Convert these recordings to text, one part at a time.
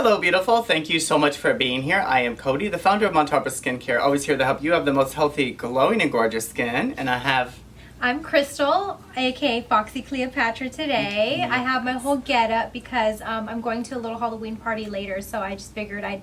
Hello, beautiful. Thank you so much for being here. I am Cody, the founder of Montarbo Skincare, always here to help you have the most healthy, glowing, and gorgeous skin. And I'm Crystal, aka Foxy Cleopatra today. I have my whole get-up because I'm going to a little Halloween party later, so I just figured I'd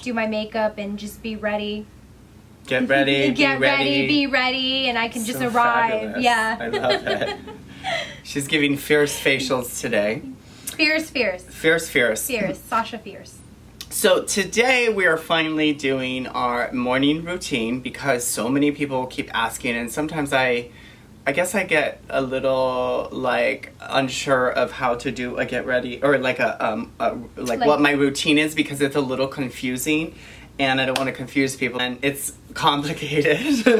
do my makeup and just be ready. Get ready, be ready, and I can just arrive. Fabulous. Yeah. I love it. She's giving fierce facials today. Fierce. Sasha Fierce. So today we are finally doing our morning routine because so many people keep asking, and sometimes I guess I get a little like unsure of how to do a get ready or like what my routine is because it's a little confusing and I don't want to confuse people and it's complicated. That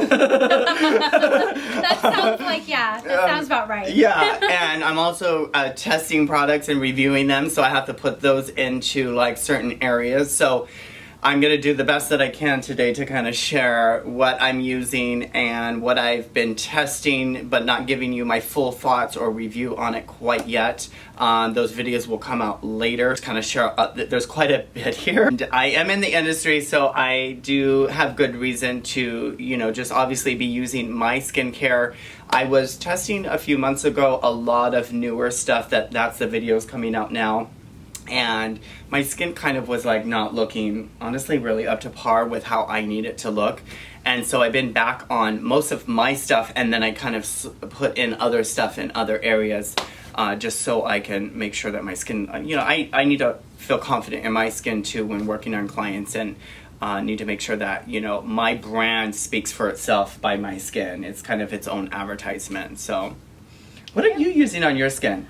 sounds like, that sounds about right. Yeah, and I'm also testing products and reviewing them, so I have to put those into like certain areas. So I'm going to do the best that I can today to kind of share what I'm using and what I've been testing, but not giving you my full thoughts or review on it quite yet. Those videos will come out later. Kind of share, there's quite a bit here. And I am in the industry, so I do have good reason to, just obviously be using my skincare. I was testing a few months ago a lot of newer stuff that's the videos coming out now. And my skin kind of was like not looking honestly really up to par with how I need it to look. And so I've been back on most of my stuff and then I kind of put in other stuff in other areas just so I can make sure that my skin, I need to feel confident in my skin too when working on clients and need to make sure that, my brand speaks for itself by my skin. It's kind of its own advertisement. So what are you using on your skin?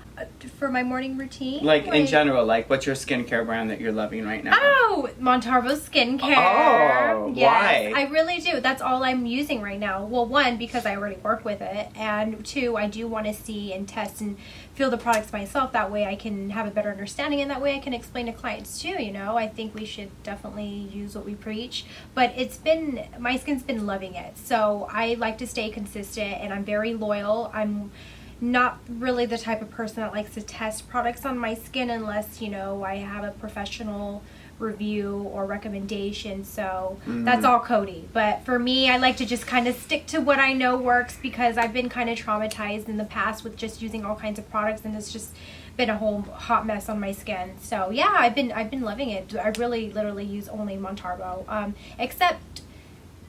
For my morning routine? Like in general, like what's your skincare brand that you're loving right now? Oh, Montarbo Skincare. Oh, yes, why? I really do. That's all I'm using right now. Well, one, because I already work with it, and two, I do want to see and test and feel the products myself. That way I can have a better understanding, and that way I can explain to clients too, I think we should definitely use what we preach. But my skin's been loving it. So I like to stay consistent, and I'm very loyal. I'm not really the type of person that likes to test products on my skin unless, I have a professional review or recommendation. So that's all Cody. But for me, I like to just kind of stick to what I know works because I've been kind of traumatized in the past with just using all kinds of products and it's just been a whole hot mess on my skin. So yeah, I've been loving it. I really literally use only Montarbo, except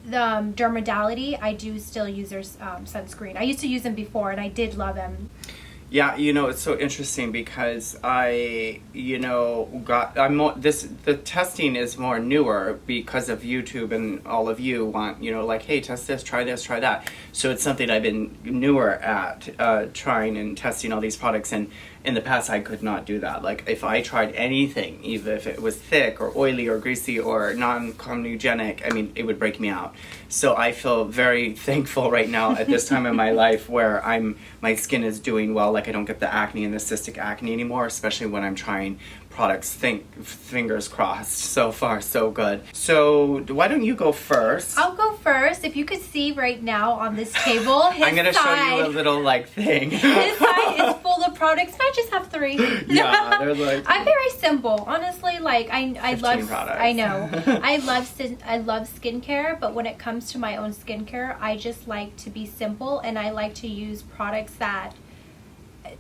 the Dermodality. I do still use their sunscreen. I used to use them before and I did love them. Yeah, it's so interesting because the testing is more newer because of YouTube and all of you want, like, hey, test this, try that. So it's something I've been newer at, trying and testing all these products. And in the past, I could not do that. Like, if I tried anything, even if it was thick or oily or greasy or non-comedogenic, it would break me out. So I feel very thankful right now at this time in my life where my skin is doing well. Like, I don't get the acne and the cystic acne anymore, especially when I'm trying products. Fingers crossed. So far, so good. So why don't you go first? I'll go first. If you could see right now on this table, I'm going to show you a little thing. His side is full of products. I just have 3. Yeah, they're like. I'm very simple, honestly. I love products. I know. I love skincare, but when it comes to my own skincare, I just like to be simple, and I like to use products that.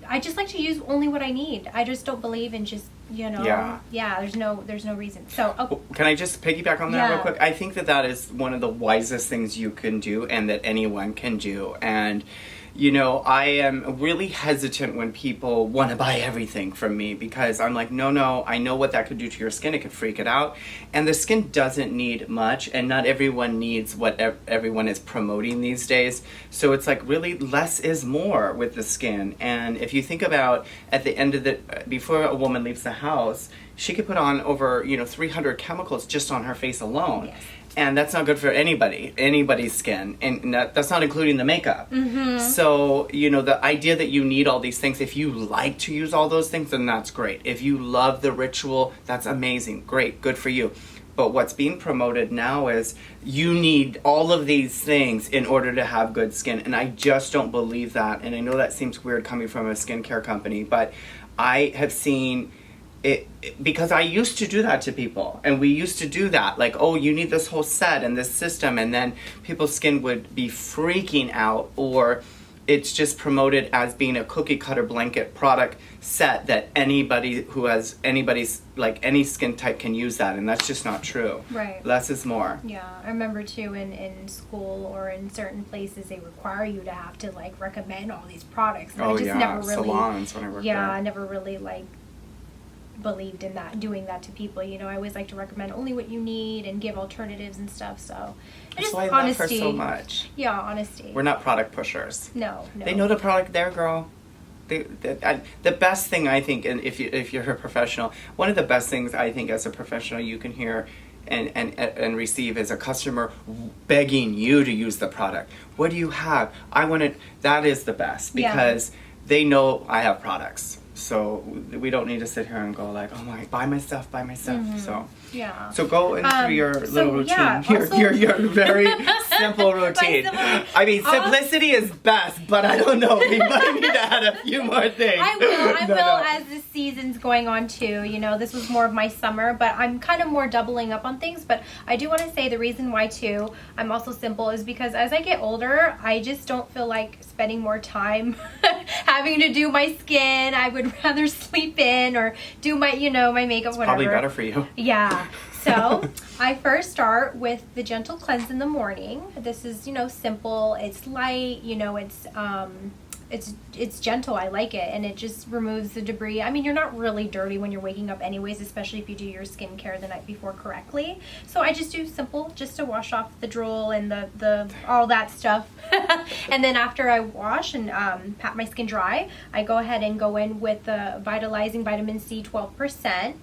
I just like to use only what I need. I just don't believe in just, Yeah, there's no reason. So, Can I just piggyback on that real quick? I think that is one of the wisest things you can do and that anyone can do. And, I am really hesitant when people want to buy everything from me because I'm like, no, I know what that could do to your skin. It could freak it out. And the skin doesn't need much, and not everyone needs what everyone is promoting these days. So it's like really less is more with the skin. And if you think about at the end of before a woman leaves the house, she could put on over, 300 chemicals just on her face alone. Yes. And that's not good for anybody's skin. And that's not including the makeup. Mm-hmm. So, the idea that you need all these things, if you like to use all those things, then that's great. If you love the ritual, that's amazing. Great. Good for you. But what's being promoted now is you need all of these things in order to have good skin. And I just don't believe that. And I know that seems weird coming from a skincare company, but I have seen because I used to do that to people, and we used to do that, like, oh, you need this whole set and this system, and then people's skin would be freaking out, or it's just promoted as being a cookie cutter blanket product set that anybody who has anybody's, like, any skin type can use that, and that's just not true. Right. Less is more. Yeah, I remember too in school or in certain places they require you to have to like recommend all these products. And I just never really, salons when I worked there. I never really like believed in that, doing that to people. You know, I always like to recommend only what you need and give alternatives and stuff. So that's why I love her so much. Yeah, honesty. We're not product pushers. No. They know the product there, girl. The best thing I think, and if you're a professional, one of the best things I think as a professional you can hear and receive is a customer begging you to use the product. What do you have? I want it. That is the best, because they know I have products. So we don't need to sit here and go like, oh my, buy my stuff. Yeah. So go into your little routine. Yeah, your very simple routine. I mean, simplicity is best, but I don't know. We might need to add a few more things. I will as the season's going on too. You know, this was more of my summer, but I'm kind of more doubling up on things. But I do want to say the reason why too I'm also simple is because as I get older, I just don't feel like spending more time having to do my skin. I would rather sleep in or do my, my makeup, whatever. Probably better for you. Yeah. So I first start with the gentle cleanse in the morning. This is, simple. It's light. It's gentle. I like it, and it just removes the debris. I mean, you're not really dirty when you're waking up anyways, especially if you do your skincare the night before correctly. So I just do simple, just to wash off the drool and the all that stuff. And then after I wash and pat my skin dry, I go ahead and go in with the vitalizing vitamin C 12%.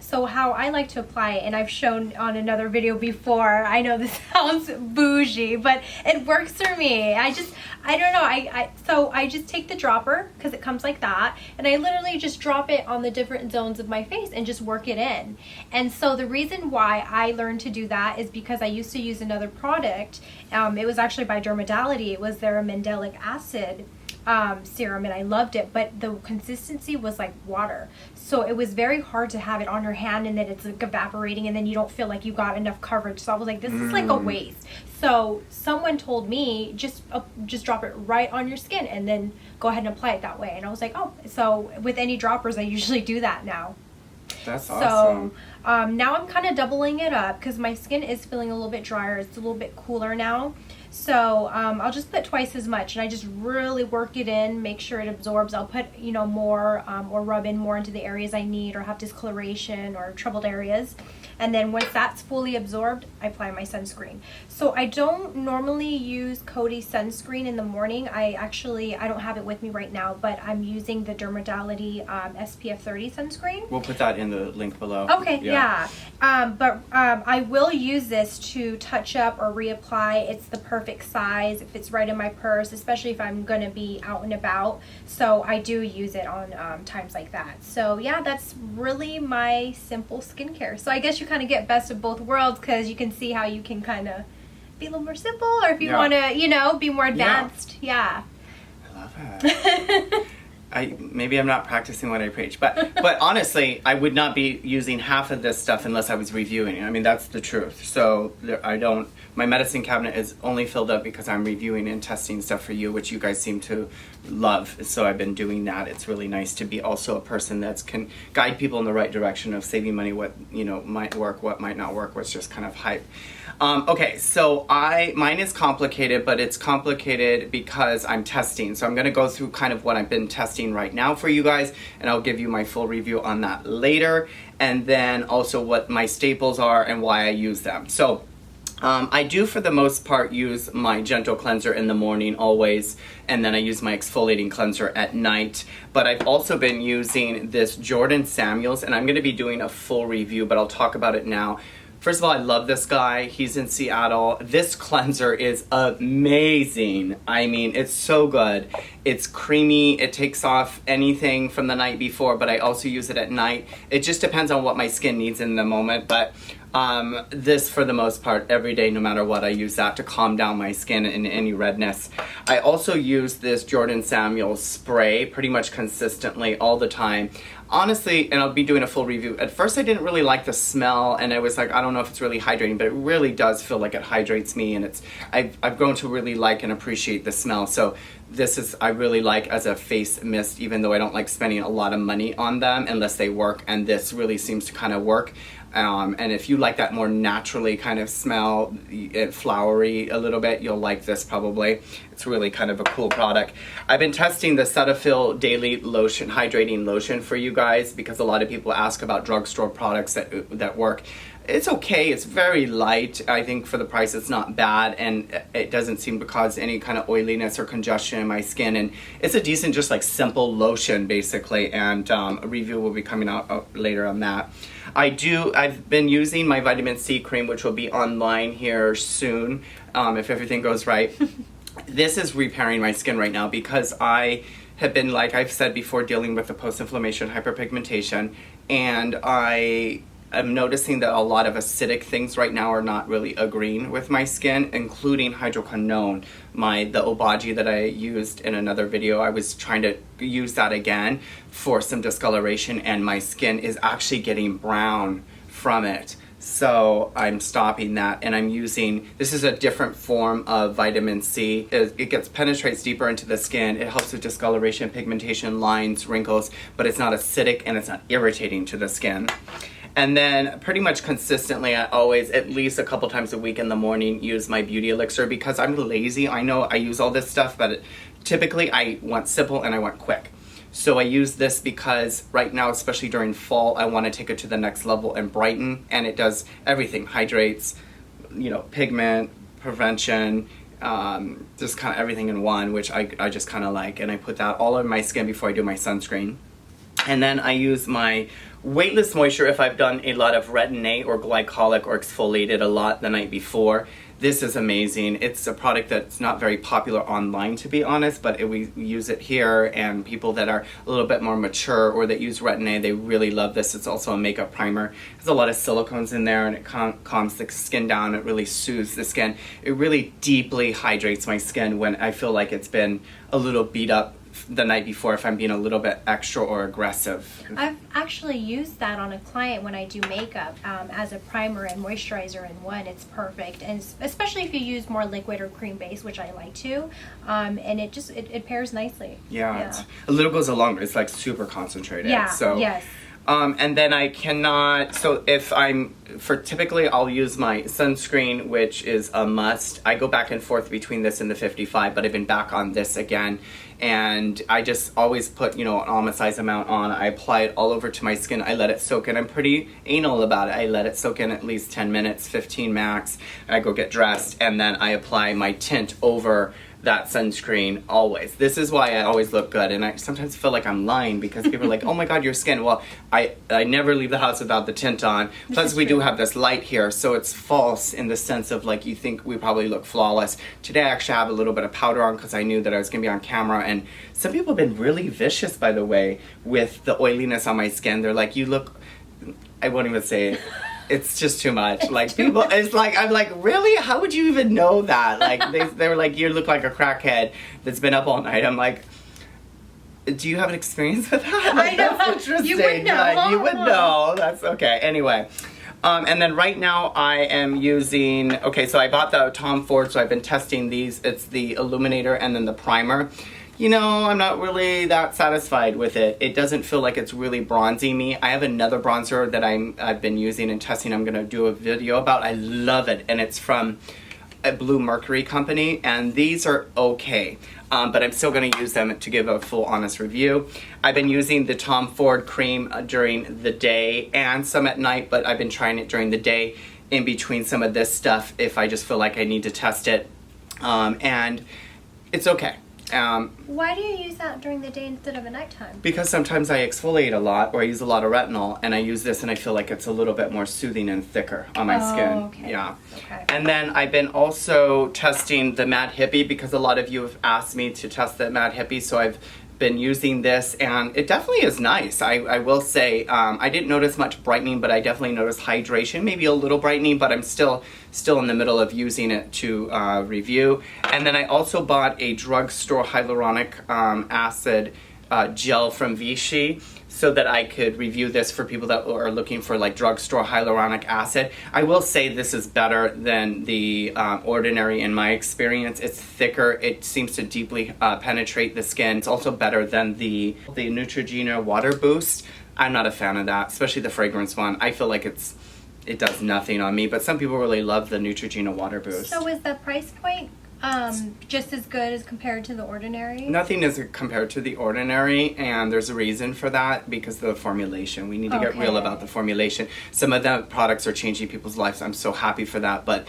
So how I like to apply it, and I've shown on another video before, I know this sounds bougie, but it works for me. I don't know, so I just take the dropper, because it comes like that, and I literally just drop it on the different zones of my face and just work it in. And so the reason why I learned to do that is because I used to use another product. It was actually by Dermadality. It was their mandelic acid serum, and I loved it, but the consistency was like water, so it was very hard to have it on your hand, and then it's like evaporating, and then you don't feel like you got enough coverage. So I was like, this is like a waste. So someone told me just drop it right on your skin and then go ahead and apply it that way, and I was like, oh. So with any droppers I usually do that now. That's awesome. So now I'm kind of doubling it up because my skin is feeling a little bit drier. It's a little bit cooler now. So I'll just put twice as much, and I just really work it in, make sure it absorbs. I'll put, more or rub in more into the areas I need or have discoloration or troubled areas. And then once that's fully absorbed, I apply my sunscreen. So I don't normally use Cody sunscreen in the morning. I don't have it with me right now, but I'm using the Dermadality SPF 30 sunscreen. We'll put that in the link below. Okay, yeah. But I will use this to touch up or reapply. It's the perfect size. It fits right in my purse, especially if I'm going to be out and about. So I do use it on times like that. So yeah, that's really my simple skincare. So I guess you kind of get best of both worlds, because you can see how you can kind of be a little more simple, or if you want to, be more advanced. Yeah. I love it. Maybe I'm not practicing what I preach, but honestly, I would not be using half of this stuff unless I was reviewing it. I mean, that's the truth. So my medicine cabinet is only filled up because I'm reviewing and testing stuff for you, which you guys seem to love. So I've been doing that. It's really nice to be also a person that can guide people in the right direction of saving money, what might work, what might not work, what's just kind of hype. Okay, so mine is complicated, but it's complicated because I'm testing. So I'm going to go through kind of what I've been testing right now for you guys, and I'll give you my full review on that later, and then also what my staples are and why I use them. So I do, for the most part, use my gentle cleanser in the morning always, and then I use my exfoliating cleanser at night. But I've also been using this Jordan Samuels, and I'm going to be doing a full review, but I'll talk about it now. First of all, I love this guy. He's in Seattle. This cleanser is amazing. I mean, it's so good. It's creamy. It takes off anything from the night before, but I also use it at night. It just depends on what my skin needs in the moment, but this, for the most part, every day, no matter what, I use that to calm down my skin and any redness. I also use this Jordan Samuels spray pretty much consistently all the time. honestly, and I'll be doing a full review. At first I didn't really like the smell, and I was like, I don't know if it's really hydrating, but it really does feel like it hydrates me, and I've grown to really like and appreciate the smell. So this is, I really like as a face mist, even though I don't like spending a lot of money on them unless they work, and this really seems to kind of work. And if you like that more naturally kind of smell, flowery a little bit, you'll like this probably. It's really kind of a cool product. I've been testing the Cetaphil Daily Lotion, Hydrating Lotion for you guys, because a lot of people ask about drugstore products that work. It's okay, it's very light. I think for the price it's not bad, and it doesn't seem to cause any kind of oiliness or congestion in my skin, and it's a decent, just like simple lotion basically, and a review will be coming out later on that. I've been using my vitamin C cream, which will be online here soon, if everything goes right. This is repairing my skin right now because I have been, like I've said before, dealing with the post-inflammation hyperpigmentation, and I'm noticing that a lot of acidic things right now are not really agreeing with my skin, including hydroquinone. The Obagi that I used in another video, I was trying to use that again for some discoloration, and my skin is actually getting brown from it. So I'm stopping that, and I'm using, this is a different form of vitamin C. It penetrates deeper into the skin. It helps with discoloration, pigmentation, lines, wrinkles, but it's not acidic and it's not irritating to the skin. And then pretty much consistently, I always, at least a couple times a week in the morning, use my beauty elixir because I'm lazy. I know I use all this stuff, but typically I want simple and I want quick. So I use this because right now, especially during fall, I want to take it to the next level and brighten. And it does everything, hydrates, pigment, prevention, just kind of everything in one, which I just kind of like. And I put that all over my skin before I do my sunscreen. And then I use my Weightless Moisture if I've done a lot of retin-A or glycolic or exfoliated a lot the night before. This is amazing. It's a product that's not very popular online, to be honest, but we use it here, and people that are a little bit more mature or that use retin-A, they really love this. It's also a makeup primer. There's a lot of silicones in there, and it calms the skin down. It really soothes the skin. It really deeply hydrates my skin when I feel like it's been a little beat up the night before, if I'm being a little bit extra or aggressive. I've actually used that on a client when I do makeup as a primer and moisturizer in one. It's perfect, and especially if you use more liquid or cream base, which I like to, and it pairs nicely. Yeah. A little goes a long way. It's like super concentrated. Yeah. So yes. And then I cannot, so typically I'll use my sunscreen, which is a must. I go back and forth between this and the 55, but I've been back on this again. And I just always put, an almond size amount on. I apply it all over to my skin. I let it soak in. I'm pretty anal about it. I let it soak in at least 10 minutes, 15 max. I go get dressed, and then I apply my tint over that sunscreen always. This is why I always look good, and I sometimes feel like I'm lying because people are like, oh my god, your skin. Well, I never leave the house without the tint on. Plus we do have this light here, so it's false in the sense of like you think we probably look flawless. Today I actually have a little bit of powder on because I knew that I was going to be on camera, and some people have been really vicious, by the way, with the oiliness on my skin. They're like, you look, I won't even say it. It's just too much. Like people, it's like, I'm like, really? How would you even know that? Like they were like, you look like a crackhead that's been up all night. I'm like, do you have an experience with that? Like, I know. That's interesting. You would know. Like, you would know. That's okay. Anyway. And then right now I am using, so I bought the Tom Ford, so I've been testing these. It's the illuminator and then the primer. I'm not really that satisfied with it. It doesn't feel like it's really bronzing me. I have another bronzer that I've been using and testing. I'm going to do a video about. I love it, and it's from a Blue Mercury company, and these are okay. But I'm still going to use them to give a full honest review. I've been using the Tom Ford cream during the day and some at night, but I've been trying it during the day in between some of this stuff if I just feel like I need to test it. And it's okay. Why do you use that during the day instead of at nighttime? Because sometimes I exfoliate a lot, or I use a lot of retinol, and I use this and I feel like it's a little bit more soothing and thicker on my skin. Okay. Yeah. Okay. And then I've been also testing the Mad Hippie because a lot of you have asked me to test the Mad Hippie, so I've been using this, and it definitely is nice. I will say I didn't notice much brightening, but I definitely noticed hydration, maybe a little brightening, but I'm still in the middle of using it to review. And then I also bought a drugstore hyaluronic acid gel from Vichy. so that I could review this for people that are looking for like drugstore hyaluronic acid. I will say this is better than the Ordinary in my experience. It's thicker. It seems to deeply penetrate the skin. It's also better than the Neutrogena Water Boost. I'm not a fan of that, especially the fragrance one. I feel like it does nothing on me, but some people really love the Neutrogena Water Boost. So is the price point just as good as compared to the Ordinary? Nothing is compared to the Ordinary, and there's a reason for that, because of the formulation. We need to get real about the formulation. Some of the products are changing people's lives. I'm so happy for that, but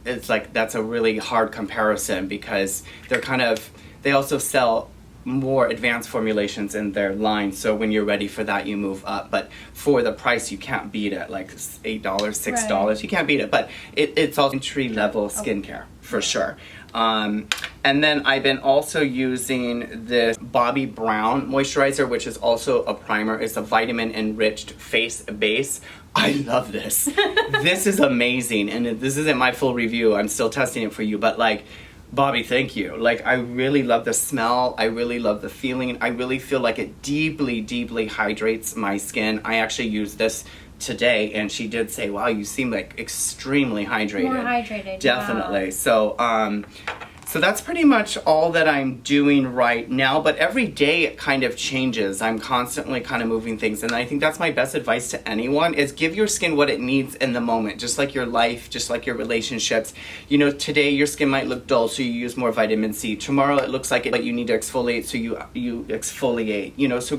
it's like that's a really hard comparison because they also sell more advanced formulations in their line, so when you're ready for that you move up, but for the price you can't beat it, like $8, $6, you can't beat it, but it's all entry level skincare for sure. And then I've been also using this Bobbi Brown moisturizer, which is also a primer. It's a vitamin enriched face base. I love this. This is amazing, and this isn't my full review, I'm still testing it for you, but like, Bobbi, thank you. Like, I really love the smell. I really love the feeling. I really feel like it deeply, deeply hydrates my skin. I actually used this today, and she did say, wow, you seem like extremely hydrated. More hydrated, definitely. So, so that's pretty much all that I'm doing right now, but every day it kind of changes. I'm constantly kind of moving things, and I think that's my best advice to anyone is give your skin what it needs in the moment, just like your life, just like your relationships. You know, today your skin might look dull, so you use more vitamin C. Tomorrow it looks like you need to exfoliate, so you exfoliate. You know, so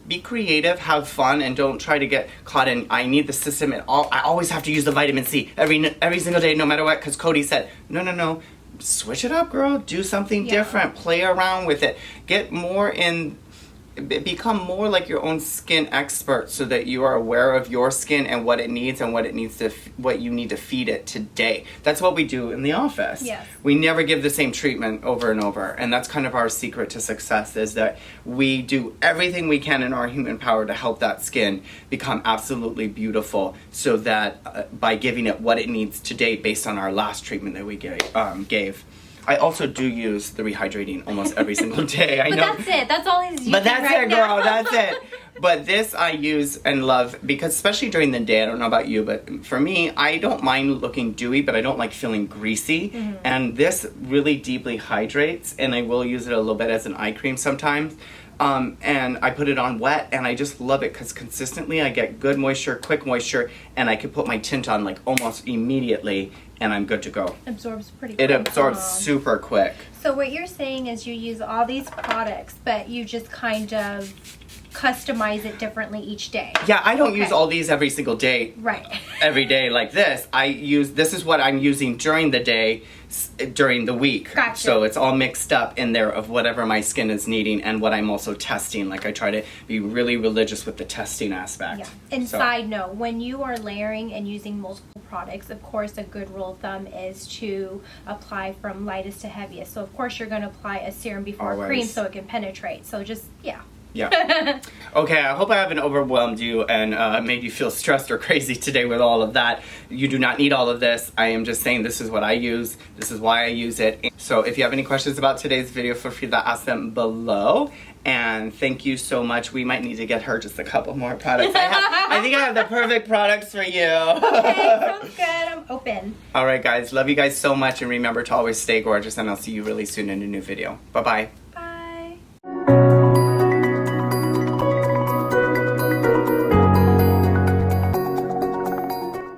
be creative, have fun, and don't try to get caught in, I need the system, I always have to use the vitamin C every single day, no matter what, because Cody said, no, switch it up, girl, do something different, play around with it, become more like your own skin expert so that you are aware of your skin and what it needs and what you need to feed it today. That's what we do in the office. Yes. We never give the same treatment over and over, and that's kind of our secret to success, is that we do everything we can in our human power to help that skin become absolutely beautiful, so that by giving it what it needs today based on our last treatment that we gave. I also do use the rehydrating almost every single day. I know. That's it. That's all he's using. But that's right it, now. girl. That's it. But this I use and love because, especially during the day, I don't know about you, but for me, I don't mind looking dewy, but I don't like feeling greasy. Mm-hmm. And this really deeply hydrates, and I will use it a little bit as an eye cream sometimes. And I put it on wet, and I just love it because consistently I get good moisture, quick moisture, and I can put my tint on like almost immediately, and I'm good to go. Absorbs pretty quick. It absorbs super quick. So what you're saying is you use all these products, but you just kind of customize it differently each day. Yeah, I don't use all these every single day. Right. Every day like this. This is what I'm using during the day, during the week. Gotcha. So it's all mixed up in there of whatever my skin is needing and what I'm also testing. Like, I try to be really religious with the testing aspect. Yeah. And side note, when you are layering and using multiple products, of course, a good rule of thumb is to apply from lightest to heaviest. So of course you're going to apply a serum before a cream so it can penetrate. So just, yeah. Yeah. Okay, I hope I haven't overwhelmed you and made you feel stressed or crazy today with all of that. You do not need all of this. I am just saying this is what I use. This is why I use it. So if you have any questions about today's video, feel free to ask them below. And thank you so much. We might need to get her just a couple more products. I think I have the perfect products for you. Okay, sounds good. I'm open. All right, guys. Love you guys so much. And remember to always stay gorgeous. And I'll see you really soon in a new video. Bye-bye.